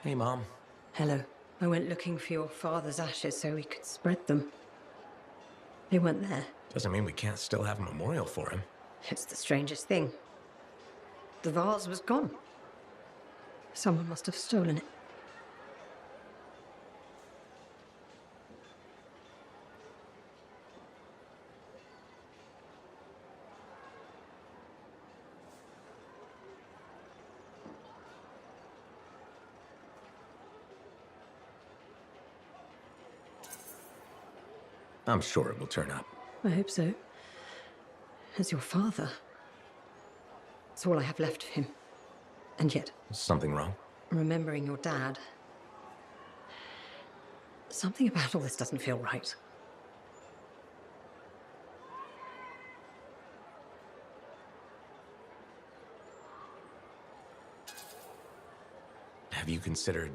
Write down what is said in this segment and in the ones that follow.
Hey, Mom. Hello. I went looking for your father's ashes so we could spread them. They weren't there. Doesn't mean we can't still have a memorial for him. It's the strangest thing. The vase was gone. Someone must have stolen it. I'm sure it will turn up. I hope so. As your father. It's all I have left of him. And yet, Is something wrong? remembering your dad, something about all this doesn't feel right. Have you considered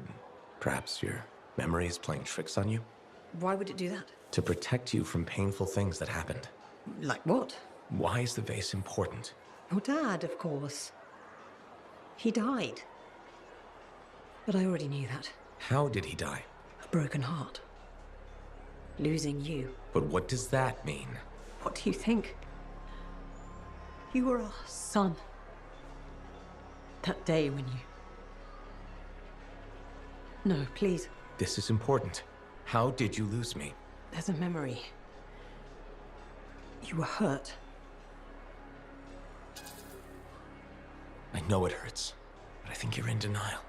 perhaps your memory is playing tricks on you? Why would it do that? To protect you from painful things that happened. Like what? Why is the vase important? Your dad, of course. He died. But I already knew that. How did he die? A broken heart. Losing you. But what does that mean? What do you think? You were our son. That day when you... No, please. This is important. How did you lose me? There's a memory. You were hurt. I know it hurts, but I think you're in denial.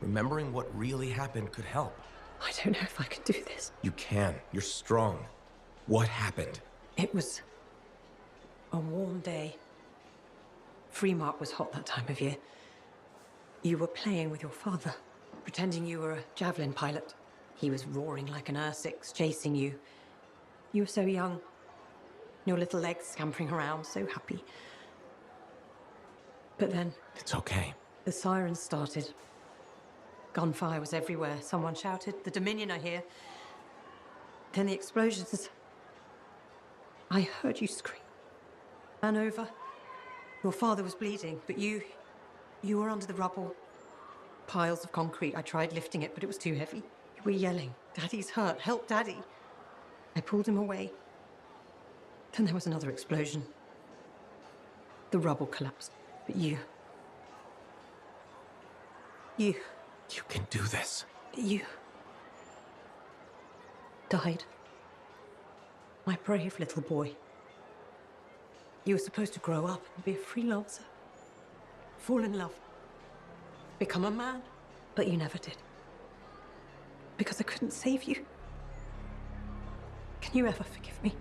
Remembering what really happened could help. I don't know if I could do this. You can. You're strong. What happened? It was a warm day. Fremont was hot that time of year. You were playing with your father, pretending you were a javelin pilot. He was roaring like an Ursix, chasing you. You were so young. Your little legs scampering around, so happy. But then... It's okay. The sirens started. Gunfire was everywhere. Someone shouted, "The Dominion are here." Then the explosions. I heard you scream. Ran over. Your father was bleeding, but you were under the rubble. Piles of concrete. I tried lifting it, but it was too heavy. You were yelling, "Daddy's hurt, help Daddy." I pulled him away. Then there was another explosion. The rubble collapsed, but you... You can do this. You died. My brave little boy. You were supposed to grow up and be a freelancer. Fall in love. Become a man. But you never did. Because I couldn't save you. Can you ever forgive me?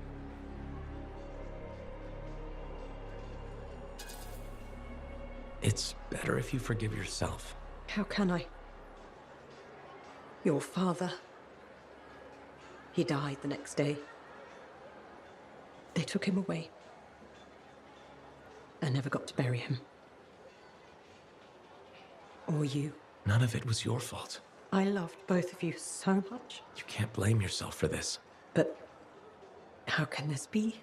It's better if you forgive yourself. How can I? Your father. He died the next day. They took him away. I never got to bury him. Or you. None of it was your fault. I loved both of you so much. You can't blame yourself for this. But how can this be?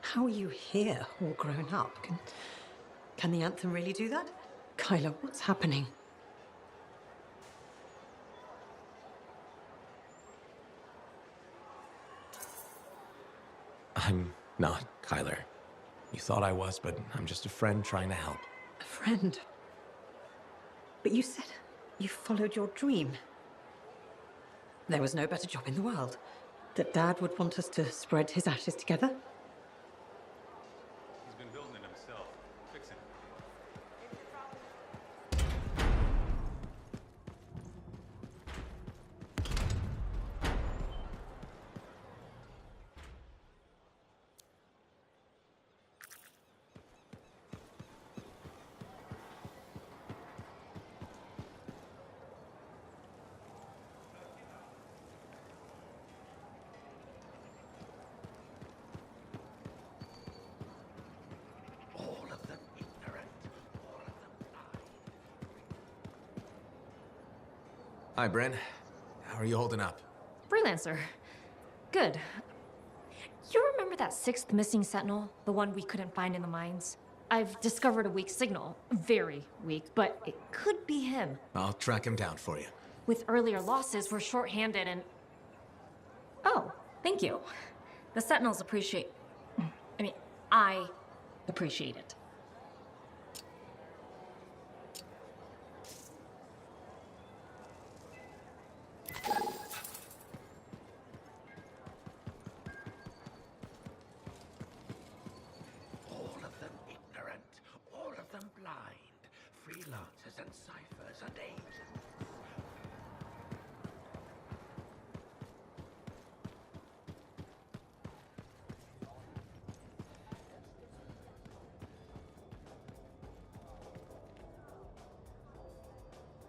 How are you here, all grown up? Can the Anthem really do that? Kyla, what's happening? I'm not, Kyler. You thought I was, but I'm just a friend trying to help. A friend? But you said you followed your dream. There was no better job in the world. That Dad would want us to spread his ashes together. He's been building it himself, fixing it. Hi, Bryn. How are you holding up? Freelancer. Good. You remember that 6th missing sentinel? The one we couldn't find in the mines? I've discovered a weak signal. Very weak, but it could be him. I'll track him down for you. With earlier losses, we're short-handed and... Oh, thank you. The Sentinels appreciate... I appreciate it. All of them ignorant, all of them blind, freelancers and ciphers and agents.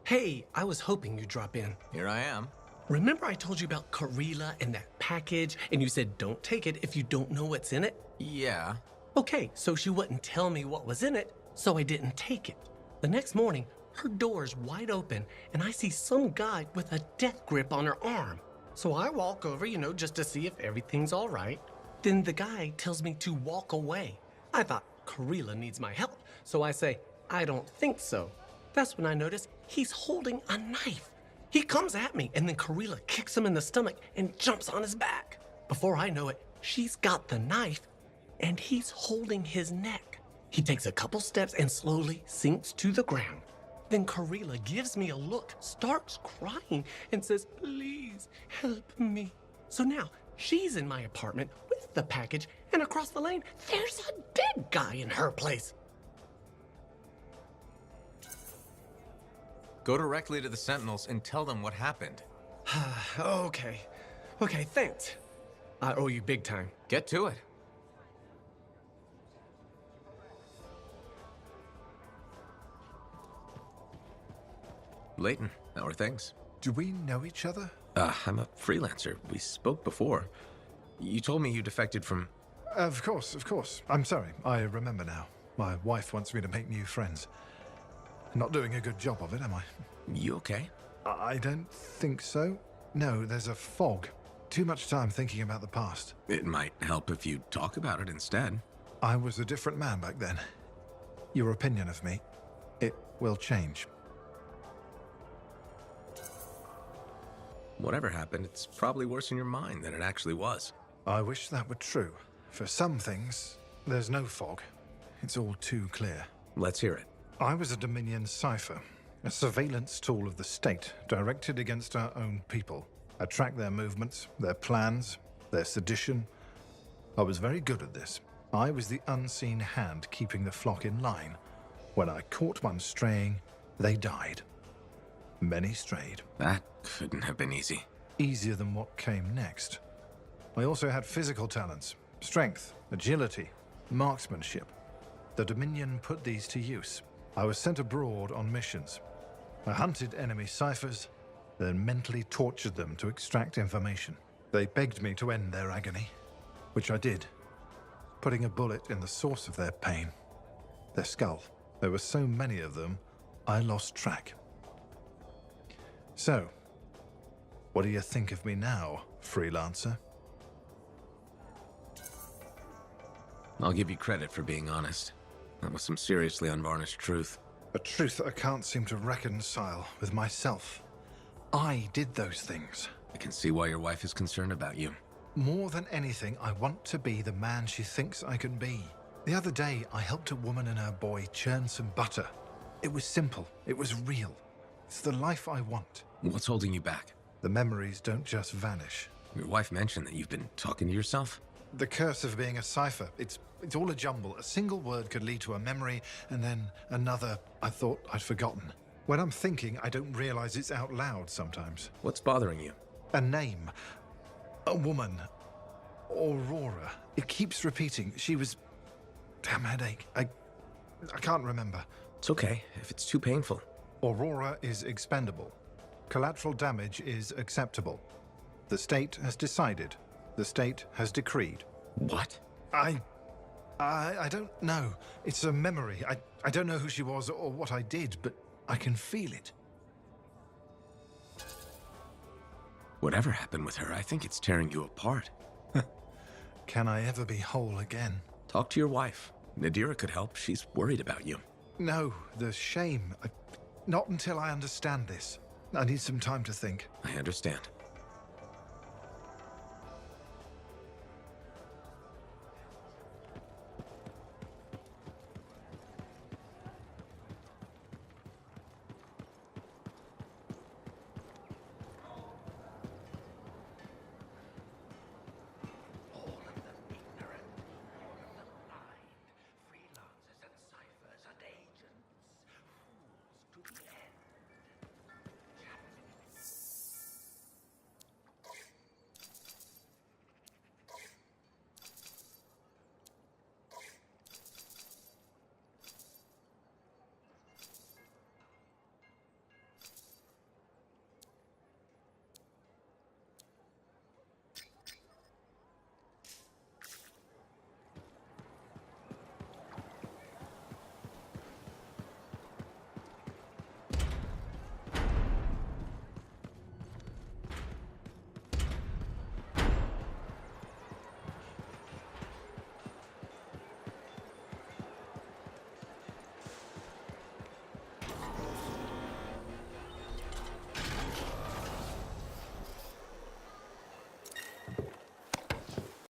Hey, I was hoping you'd drop in. Here I am. Remember I told you about Karila and that package, and you said don't take it if you don't know what's in it? Yeah. Okay, so she wouldn't tell me what was in it, so I didn't take it. The next morning, her door's wide open, and I see some guy with a death grip on her arm. So I walk over, just to see if everything's all right. Then the guy tells me to walk away. I thought Karila needs my help, so I say, I don't think so. That's when I notice he's holding a knife. He comes at me, and then Karila kicks him in the stomach and jumps on his back. Before I know it, she's got the knife, and he's holding his neck. He takes a couple steps and slowly sinks to the ground. Then Karila gives me a look, starts crying, and says, please help me. So now she's in my apartment with the package, and across the lane, there's a dead guy in her place. Go directly to the Sentinels and tell them what happened. Okay, thanks. I owe you big time. Get to it. Leyton, how are things? Do we know each other? I'm a freelancer. We spoke before. You told me you defected from... Of course. I'm sorry. I remember now. My wife wants me to make new friends. Not doing a good job of it, am I? You okay? I don't think so. No, there's a fog. Too much time thinking about the past. It might help if you talk about it instead. I was a different man back then. Your opinion of me, it will change. Whatever happened, it's probably worse in your mind than it actually was. I wish that were true. For some things, there's no fog. It's all too clear. Let's hear it. I was a Dominion cipher, a surveillance tool of the state directed against our own people. I tracked their movements, their plans, their sedition. I was very good at this. I was the unseen hand keeping the flock in line. When I caught one straying, they died. Many strayed. That couldn't have been easy. Easier than what came next. I also had physical talents, strength, agility, marksmanship. The Dominion put these to use. I was sent abroad on missions. I hunted enemy ciphers, then mentally tortured them to extract information. They begged me to end their agony, which I did, putting a bullet in the source of their pain, their skull. There were so many of them, I lost track. So, what do you think of me now, freelancer? I'll give you credit for being honest. That was some seriously unvarnished truth. A truth I can't seem to reconcile with myself. I did those things. I can see why your wife is concerned about you. More than anything, I want to be the man she thinks I can be. The other day, I helped a woman and her boy churn some butter. It was simple. It was real. It's the life I want. What's holding you back? The memories don't just vanish. Your wife mentioned that you've been talking to yourself? The curse of being a cipher. It's all a jumble. A single word could lead to a memory, and then another I thought I'd forgotten. When I'm thinking, I don't realize it's out loud sometimes. What's bothering you? A name. A woman. Aurora. It keeps repeating. She was... Damn headache. I can't remember. It's okay, if it's too painful. Aurora is expendable. Collateral damage is acceptable. The state has decided. The state has decreed. What? I don't know. It's a memory. I don't know who she was or what I did, but I can feel it. Whatever happened with her, I think it's tearing you apart. Can I ever be whole again? Talk to your wife. Nadira could help. She's worried about you. No, the shame. Not until I understand this. I need some time to think. I understand.